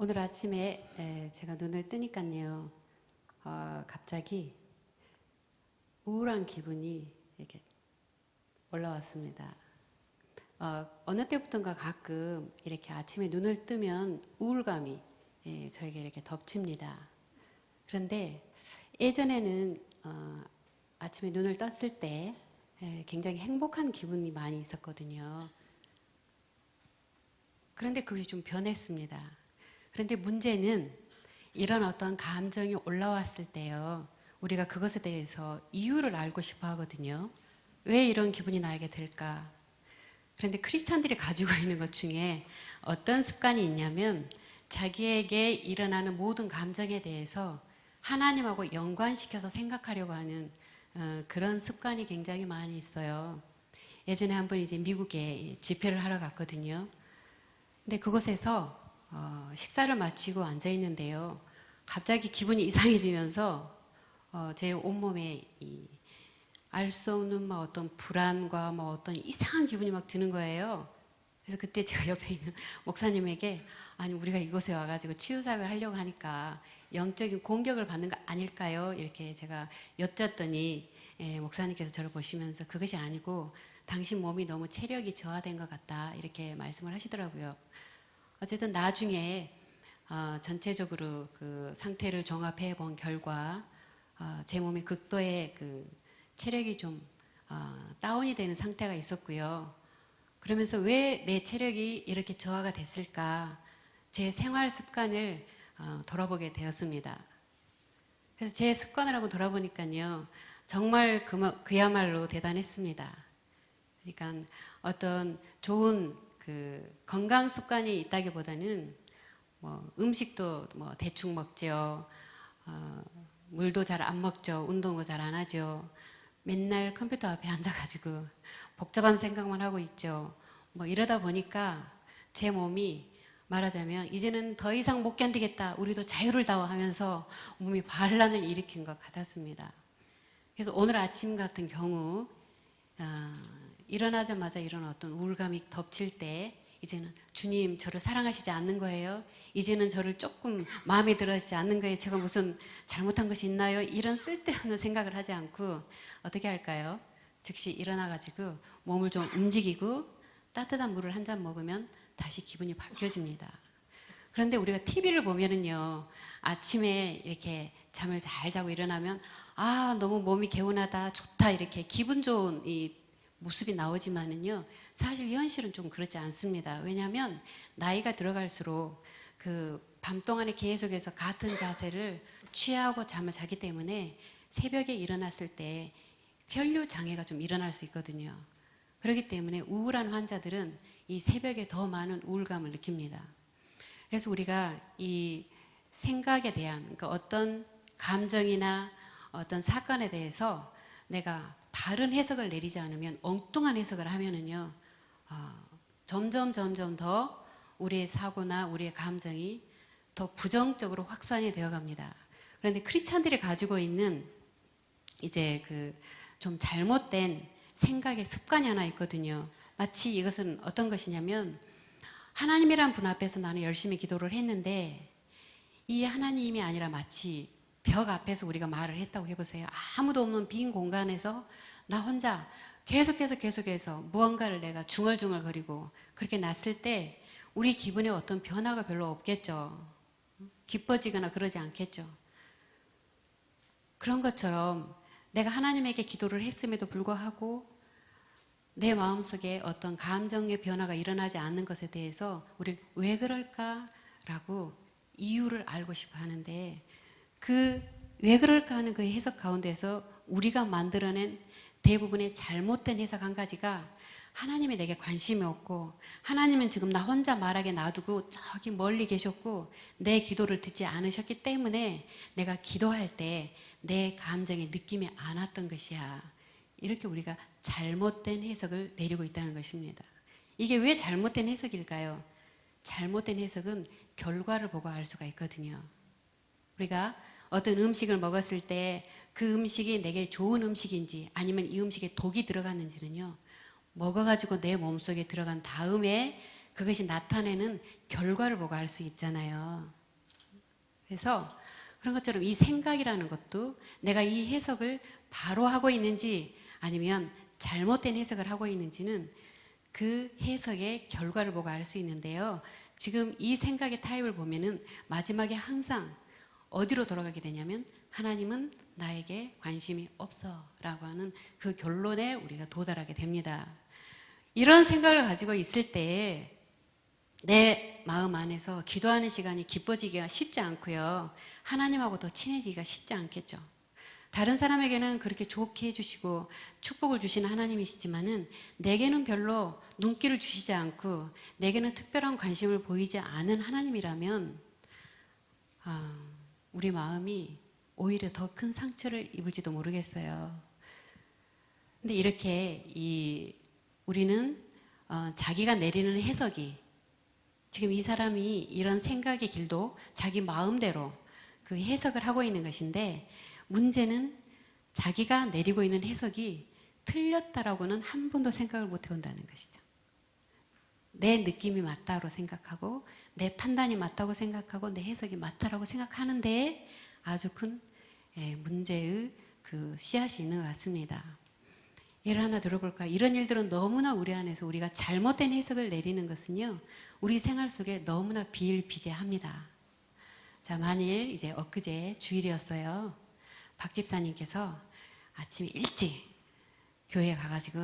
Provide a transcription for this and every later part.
오늘 아침에 제가 눈을 뜨니까요, 갑자기 우울한 기분이 이렇게 올라왔습니다. 어느 때부턴가 가끔 이렇게 아침에 눈을 뜨면 우울감이 저에게 이렇게 덮칩니다. 그런데 예전에는 아침에 눈을 떴을 때 굉장히 행복한 기분이 많이 있었거든요. 그런데 그것이 좀 변했습니다. 그런데 문제는 이런 어떤 감정이 올라왔을 때요, 우리가 그것에 대해서 이유를 알고 싶어 하거든요. 왜 이런 기분이 나게 될까? 그런데 크리스찬들이 가지고 있는 것 중에 어떤 습관이 있냐면, 자기에게 일어나는 모든 감정에 대해서 하나님하고 연관시켜서 생각하려고 하는 그런 습관이 굉장히 많이 있어요. 예전에 한번 이제 미국에 집회를 하러 갔거든요. 근데 그곳에서 식사를 마치고 앉아 있는데요, 갑자기 기분이 이상해지면서 제 온몸에 알 수 없는 막 어떤 불안과 뭐 어떤 이상한 기분이 막 드는 거예요. 그래서 그때 제가 옆에 있는 목사님에게, 아니 우리가 이곳에 와가지고 치유사역을 하려고 하니까 영적인 공격을 받는 거 아닐까요? 이렇게 제가 여쭸더니 목사님께서 저를 보시면서 그것이 아니고 당신 몸이 너무 체력이 저하된 것 같다, 이렇게 말씀을 하시더라고요. 어쨌든 나중에 전체적으로 그 상태를 종합해 본 결과 제 몸이 극도의 그 체력이 좀 다운이 되는 상태가 있었고요. 그러면서 왜 내 체력이 이렇게 저하가 됐을까, 제 생활 습관을 돌아보게 되었습니다. 그래서 제 습관을 한번 돌아보니까요, 정말 그야말로 대단했습니다. 그러니까 어떤 좋은 그 건강 습관이 있다기보다는 뭐 음식도 뭐 대충 먹죠. 물도 잘 안 먹죠. 운동도 잘 안 하죠. 맨날 컴퓨터 앞에 앉아가지고 복잡한 생각만 하고 있죠. 뭐 이러다 보니까 제 몸이 말하자면 이제는 더 이상 못 견디겠다, 우리도 자유를 다오 하면서 몸이 반란을 일으킨 것 같았습니다. 그래서 오늘 아침 같은 경우 일어나자마자 이런 어떤 우울감이 덮칠 때, 이제는 주님 저를 사랑하시지 않는 거예요? 이제는 저를 조금 마음에 들어지지 않는 거예요? 제가 무슨 잘못한 것이 있나요? 이런 쓸데없는 생각을 하지 않고 어떻게 할까요? 즉시 일어나가지고 몸을 좀 움직이고 따뜻한 물을 한 잔 먹으면 다시 기분이 바뀌어집니다. 그런데 우리가 TV를 보면은요, 아침에 이렇게 잠을 잘 자고 일어나면 너무 몸이 개운하다, 좋다, 이렇게 기분 좋은 이 모습이 나오지만은요, 사실 현실은 좀 그렇지 않습니다. 왜냐하면 나이가 들어갈수록 그 밤 동안에 계속해서 같은 자세를 취하고 잠을 자기 때문에 새벽에 일어났을 때 혈류 장애가 좀 일어날 수 있거든요. 그렇기 때문에 우울한 환자들은 이 새벽에 더 많은 우울감을 느낍니다. 그래서 우리가 이 생각에 대한, 그러니까 어떤 감정이나 어떤 사건에 대해서 내가 바른 해석을 내리지 않으면, 엉뚱한 해석을 하면은요, 점점 더 우리의 사고나 우리의 감정이 더 부정적으로 확산이 되어 갑니다. 그런데 크리스찬들이 가지고 있는 이제 그 좀 잘못된 생각의 습관이 하나 있거든요. 마치 이것은 어떤 것이냐면, 하나님이란 분 앞에서 나는 열심히 기도를 했는데 이 하나님이 아니라 마치 벽 앞에서 우리가 말을 했다고 해보세요. 아무도 없는 빈 공간에서 나 혼자 계속해서 무언가를 내가 중얼중얼거리고 그렇게 났을 때 우리 기분에 어떤 변화가 별로 없겠죠. 기뻐지거나 그러지 않겠죠. 그런 것처럼 내가 하나님에게 기도를 했음에도 불구하고 내 마음속에 어떤 감정의 변화가 일어나지 않는 것에 대해서 우리는 왜 그럴까라고 이유를 알고 싶어 하는데, 그 왜 그럴까 하는 그 해석 가운데서 우리가 만들어낸 대부분의 잘못된 해석 한 가지가, 하나님이 내게 관심이 없고 하나님은 지금 나 혼자 말하게 놔두고 저기 멀리 계셨고 내 기도를 듣지 않으셨기 때문에 내가 기도할 때 내 감정의 느낌이 안 왔던 것이야, 이렇게 우리가 잘못된 해석을 내리고 있다는 것입니다. 이게 왜 잘못된 해석일까요? 잘못된 해석은 결과를 보고 알 수가 있거든요. 우리가 어떤 음식을 먹었을 때 그 음식이 내게 좋은 음식인지 아니면 이 음식에 독이 들어갔는지는요, 먹어가지고 내 몸속에 들어간 다음에 그것이 나타내는 결과를 보고 알 수 있잖아요. 그래서 그런 것처럼 이 생각이라는 것도 내가 이 해석을 바로 하고 있는지 아니면 잘못된 해석을 하고 있는지는 그 해석의 결과를 보고 알 수 있는데요. 지금 이 생각의 타입을 보면은 마지막에 항상 어디로 돌아가게 되냐면 하나님은 나에게 관심이 없어 라고 하는 그 결론에 우리가 도달하게 됩니다. 이런 생각을 가지고 있을 때 내 마음 안에서 기도하는 시간이 기뻐지기가 쉽지 않고요. 하나님하고 더 친해지기가 쉽지 않겠죠. 다른 사람에게는 그렇게 좋게 해주시고 축복을 주시는 하나님이시지만은 내게는 별로 눈길을 주시지 않고 내게는 특별한 관심을 보이지 않은 하나님이라면 우리 마음이 오히려 더 큰 상처를 입을지도 모르겠어요. 근데 이렇게 우리는 자기가 내리는 해석이 지금 이 사람이 이런 생각의 길도 자기 마음대로 그 해석을 하고 있는 것인데 문제는 자기가 내리고 있는 해석이 틀렸다라고는 한 번도 생각을 못 해본다는 것이죠. 내 느낌이 맞다고 생각하고 내 판단이 맞다고 생각하고 내 해석이 맞다라고 생각하는데 아주 큰 문제의 그 씨앗이 있는 것 같습니다. 예를 하나 들어볼까요? 이런 일들은 너무나 우리 안에서 우리가 잘못된 해석을 내리는 것은요, 우리 생활 속에 너무나 비일비재합니다. 자, 만일 이제 엊그제 주일이었어요. 박 집사님께서 아침에 일찍 교회에 가가지고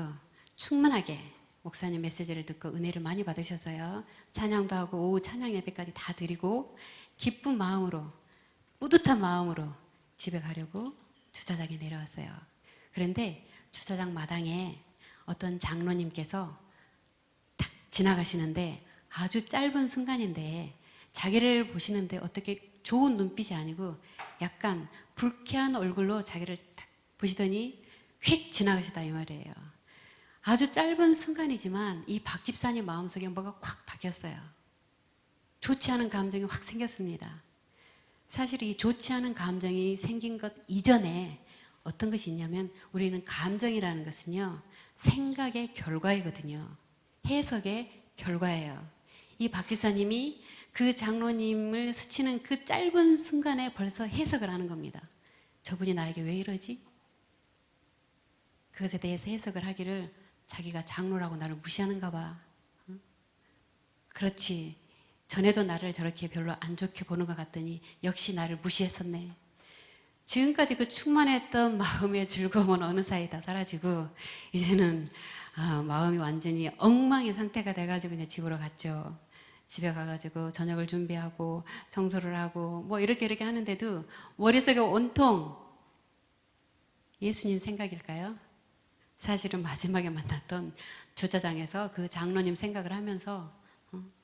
충만하게 목사님 메시지를 듣고 은혜를 많이 받으셔서요. 찬양도 하고 오후 찬양 예배까지 다 드리고 기쁜 마음으로, 뿌듯한 마음으로 집에 가려고 주차장에 내려왔어요. 그런데 주차장 마당에 어떤 장로님께서 탁 지나가시는데 아주 짧은 순간인데 자기를 보시는데 어떻게 좋은 눈빛이 아니고 약간 불쾌한 얼굴로 자기를 탁 보시더니 휙 지나가시다 이 말이에요. 아주 짧은 순간이지만 이 박 집사님 마음속에 뭐가 확 박혔어요. 좋지 않은 감정이 확 생겼습니다. 사실 이 좋지 않은 감정이 생긴 것 이전에 어떤 것이 있냐면 우리는 감정이라는 것은요, 생각의 결과이거든요. 해석의 결과예요. 이 박 집사님이 그 장로님을 스치는 그 짧은 순간에 벌써 해석을 하는 겁니다. 저분이 나에게 왜 이러지? 그것에 대해서 해석을 하기를 자기가 장로라고 나를 무시하는가 봐. 그렇지. 전에도 나를 저렇게 별로 안 좋게 보는 것 같더니 역시 나를 무시했었네. 지금까지 그 충만했던 마음의 즐거움은 어느 사이 다 사라지고 이제는 마음이 완전히 엉망의 상태가 돼가지고 그냥 집으로 갔죠. 집에 가가지고 저녁을 준비하고 청소를 하고 뭐 이렇게 하는데도 머릿속에 온통 예수님 생각일까요? 사실은 마지막에 만났던 주차장에서 그 장로님 생각을 하면서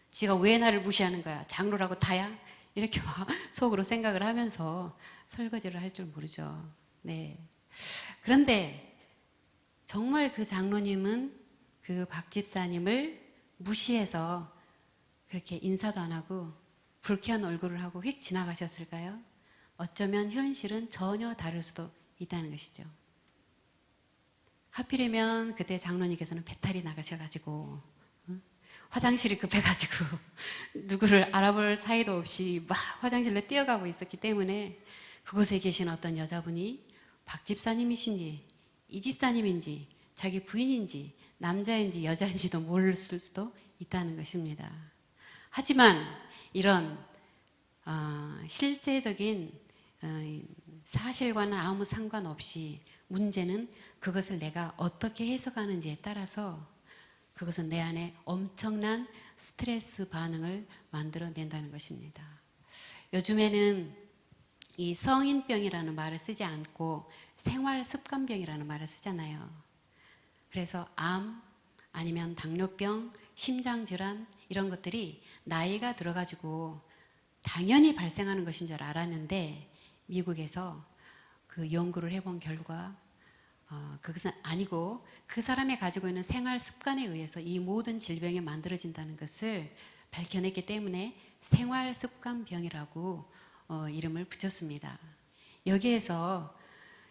지가 왜 나를 무시하는 거야? 장로라고 다야? 이렇게 막 속으로 생각을 하면서 설거지를 할 줄 모르죠. 네. 그런데 정말 그 장로님은 그 박 집사님을 무시해서 그렇게 인사도 안 하고 불쾌한 얼굴을 하고 휙 지나가셨을까요? 어쩌면 현실은 전혀 다를 수도 있다는 것이죠. 하필이면 그때 장로님께서는 배탈이 나가셔가지고 화장실이 급해가지고 누구를 알아볼 사이도 없이 막 화장실로 뛰어가고 있었기 때문에 그곳에 계신 어떤 여자분이 박 집사님이신지 이 집사님인지 자기 부인인지 남자인지 여자인지도 모를 수도 있다는 것입니다. 하지만 이런 실제적인 사실과는 아무 상관없이 문제는 그것을 내가 어떻게 해석하는지에 따라서 그것은 내 안에 엄청난 스트레스 반응을 만들어낸다는 것입니다. 요즘에는 이 성인병이라는 말을 쓰지 않고 생활습관병이라는 말을 쓰잖아요. 그래서 암 아니면 당뇨병, 심장질환 이런 것들이 나이가 들어가지고 당연히 발생하는 것인 줄 알았는데 미국에서 그 연구를 해본 결과 그것은 아니고 그 사람이 가지고 있는 생활 습관에 의해서 이 모든 질병이 만들어진다는 것을 밝혀냈기 때문에 생활습관병이라고 이름을 붙였습니다. 여기에서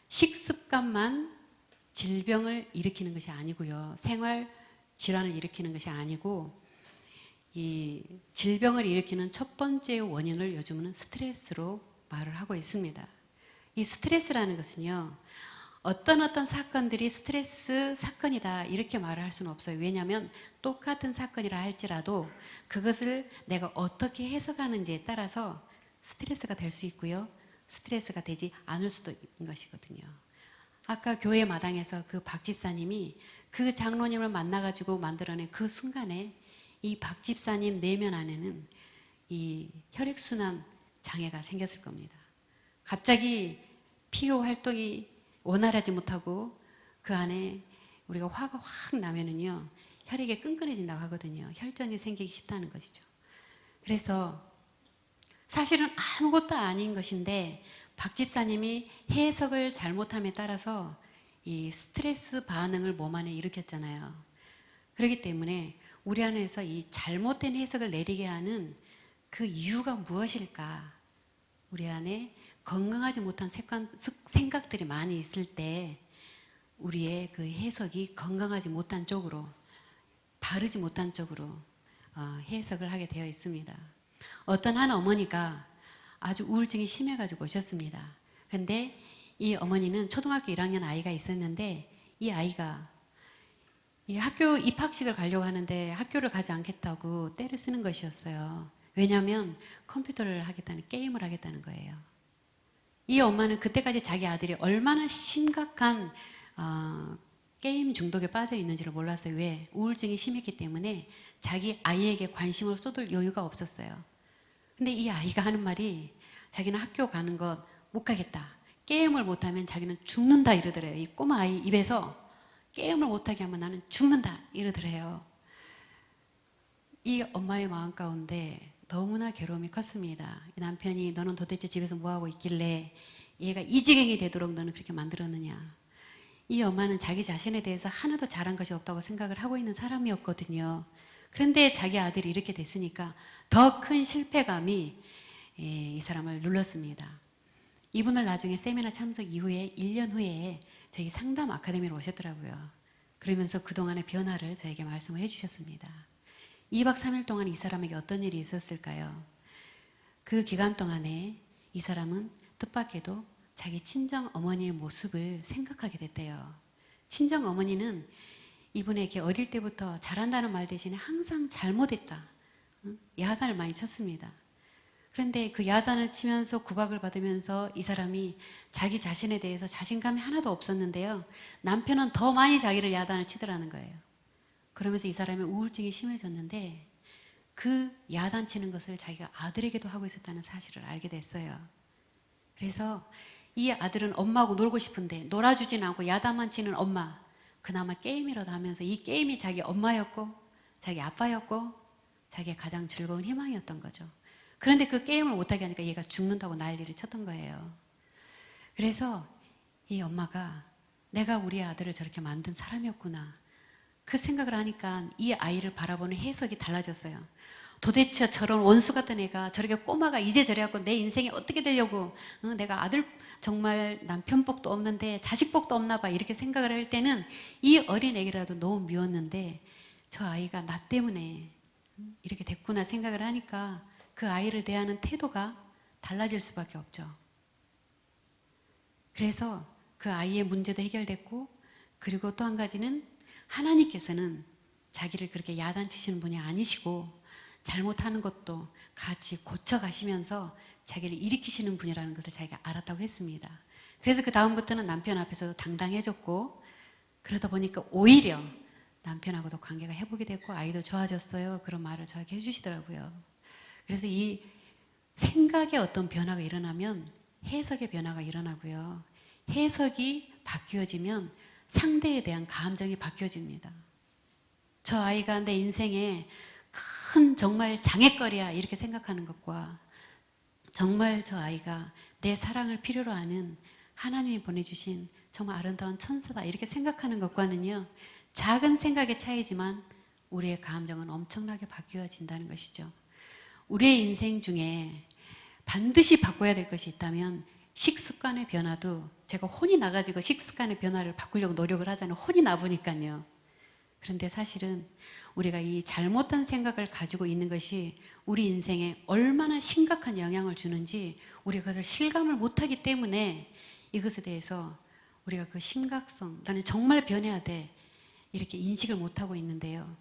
식습관만 질병을 일으키는 것이 아니고요. 생활 질환을 일으키는 것이 아니고 이 질병을 일으키는 첫 번째 원인을 요즘은 스트레스로 말을 하고 있습니다. 이 스트레스라는 것은요, 어떤 사건들이 스트레스 사건이다 이렇게 말을 할 수는 없어요. 왜냐하면 똑같은 사건이라 할지라도 그것을 내가 어떻게 해석하는지에 따라서 스트레스가 될 수 있고요, 스트레스가 되지 않을 수도 있는 것이거든요. 아까 교회 마당에서 그 박 집사님이 그 장로님을 만나가지고 만들어낸 그 순간에 이 박 집사님 내면 안에는 이 혈액순환 장애가 생겼을 겁니다. 갑자기 피교 활동이 원활하지 못하고 그 안에 우리가 화가 확 나면은요, 혈액이 끈끈해진다고 하거든요. 혈전이 생기기 쉽다는 것이죠. 그래서 사실은 아무것도 아닌 것인데 박 집사님이 해석을 잘못함에 따라서 이 스트레스 반응을 몸 안에 일으켰잖아요. 그렇기 때문에 우리 안에서 이 잘못된 해석을 내리게 하는 그 이유가 무엇일까? 우리 안에 건강하지 못한 생각들이 많이 있을 때 우리의 그 해석이 건강하지 못한 쪽으로, 바르지 못한 쪽으로 해석을 하게 되어 있습니다. 어떤 한 어머니가 아주 우울증이 심해가지고 오셨습니다. 그런데 이 어머니는 초등학교 1학년 아이가 있었는데 이 아이가 이 학교 입학식을 가려고 하는데 학교를 가지 않겠다고 떼를 쓰는 것이었어요. 왜냐하면 컴퓨터를 하겠다는, 게임을 하겠다는 거예요. 이 엄마는 그때까지 자기 아들이 얼마나 심각한 게임 중독에 빠져 있는지를 몰랐어요. 왜? 우울증이 심했기 때문에 자기 아이에게 관심을 쏟을 여유가 없었어요. 근데 이 아이가 하는 말이 자기는 학교 가는 것 못 가겠다. 게임을 못하면 자기는 죽는다 이러더래요. 이 꼬마 아이 입에서 게임을 못하게 하면 나는 죽는다 이러더래요. 이 엄마의 마음 가운데 너무나 괴로움이 컸습니다. 남편이 너는 도대체 집에서 뭐하고 있길래 얘가 이 지경이 되도록 너는 그렇게 만들었느냐. 이 엄마는 자기 자신에 대해서 하나도 잘한 것이 없다고 생각을 하고 있는 사람이었거든요. 그런데 자기 아들이 이렇게 됐으니까 더 큰 실패감이 이 사람을 눌렀습니다. 이분을 나중에 세미나 참석 이후에 1년 후에 저희 상담 아카데미로 오셨더라고요. 그러면서 그동안의 변화를 저에게 말씀을 해주셨습니다. 2박 3일 동안 이 사람에게 어떤 일이 있었을까요? 그 기간 동안에 이 사람은 뜻밖에도 자기 친정 어머니의 모습을 생각하게 됐대요. 친정 어머니는 이분에게 어릴 때부터 잘한다는 말 대신에 항상 잘못했다, 야단을 많이 쳤습니다. 그런데 그 야단을 치면서 구박을 받으면서 이 사람이 자기 자신에 대해서 자신감이 하나도 없었는데요, 남편은 더 많이 자기를 야단을 치더라는 거예요. 그러면서 이 사람의 우울증이 심해졌는데 그 야단치는 것을 자기가 아들에게도 하고 있었다는 사실을 알게 됐어요. 그래서 이 아들은 엄마하고 놀고 싶은데 놀아주지는 않고 야단만 치는 엄마, 그나마 게임이라도 하면서 이 게임이 자기 엄마였고 자기 아빠였고 자기의 가장 즐거운 희망이었던 거죠. 그런데 그 게임을 못하게 하니까 얘가 죽는다고 난리를 쳤던 거예요. 그래서 이 엄마가 내가 우리 아들을 저렇게 만든 사람이었구나, 그 생각을 하니까 이 아이를 바라보는 해석이 달라졌어요. 도대체 저런 원수 같은 애가, 저렇게 꼬마가 이제 저래갖고 내 인생이 어떻게 되려고, 내가 아들 정말 남편 복도 없는데 자식 복도 없나 봐, 이렇게 생각을 할 때는 이 어린 애기라도 너무 미웠는데 저 아이가 나 때문에 이렇게 됐구나 생각을 하니까 그 아이를 대하는 태도가 달라질 수밖에 없죠. 그래서 그 아이의 문제도 해결됐고, 그리고 또 한 가지는 하나님께서는 자기를 그렇게 야단치시는 분이 아니시고 잘못하는 것도 같이 고쳐가시면서 자기를 일으키시는 분이라는 것을 자기가 알았다고 했습니다. 그래서 그 다음부터는 남편 앞에서도 당당해졌고, 그러다 보니까 오히려 남편하고도 관계가 회복이 됐고 아이도 좋아졌어요, 그런 말을 저에게 해주시더라고요. 그래서 이 생각의 어떤 변화가 일어나면 해석의 변화가 일어나고요, 해석이 바뀌어지면 상대에 대한 감정이 바뀌어집니다. 저 아이가 내 인생에 큰 정말 장애거리야 이렇게 생각하는 것과 정말 저 아이가 내 사랑을 필요로 하는 하나님이 보내주신 정말 아름다운 천사다 이렇게 생각하는 것과는요, 작은 생각의 차이지만 우리의 감정은 엄청나게 바뀌어진다는 것이죠. 우리의 인생 중에 반드시 바꿔야 될 것이 있다면 식습관의 변화도, 제가 혼이 나가지고 식습관의 변화를 바꾸려고 노력을 하잖아요. 혼이 나보니까요. 그런데 사실은 우리가 이 잘못된 생각을 가지고 있는 것이 우리 인생에 얼마나 심각한 영향을 주는지 우리가 그것을 실감을 못하기 때문에 이것에 대해서 우리가 그 심각성, 나는 정말 변해야 돼, 이렇게 인식을 못하고 있는데요.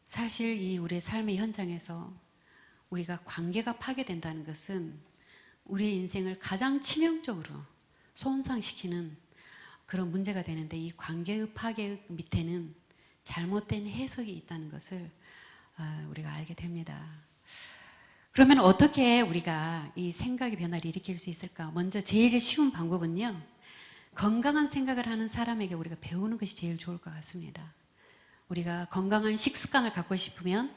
사실 이 우리의 삶의 현장에서 우리가 관계가 파괴된다는 것은 우리의 인생을 가장 치명적으로 손상시키는 그런 문제가 되는데, 이 관계의 파괴 밑에는 잘못된 해석이 있다는 것을 우리가 알게 됩니다. 그러면 어떻게 우리가 이 생각의 변화를 일으킬 수 있을까? 먼저 제일 쉬운 방법은요, 건강한 생각을 하는 사람에게 우리가 배우는 것이 제일 좋을 것 같습니다. 우리가 건강한 식습관을 갖고 싶으면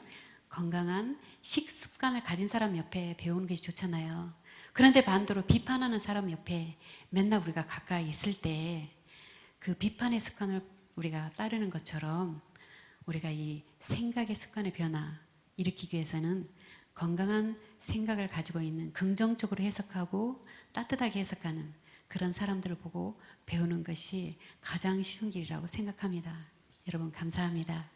건강한 식습관을 가진 사람 옆에 배우는 것이 좋잖아요. 그런데 반대로 비판하는 사람 옆에 맨날 우리가 가까이 있을 때 그 비판의 습관을 우리가 따르는 것처럼 우리가 이 생각의 습관의 변화 일으키기 위해서는 건강한 생각을 가지고 있는, 긍정적으로 해석하고 따뜻하게 해석하는 그런 사람들을 보고 배우는 것이 가장 쉬운 길이라고 생각합니다. 여러분 감사합니다.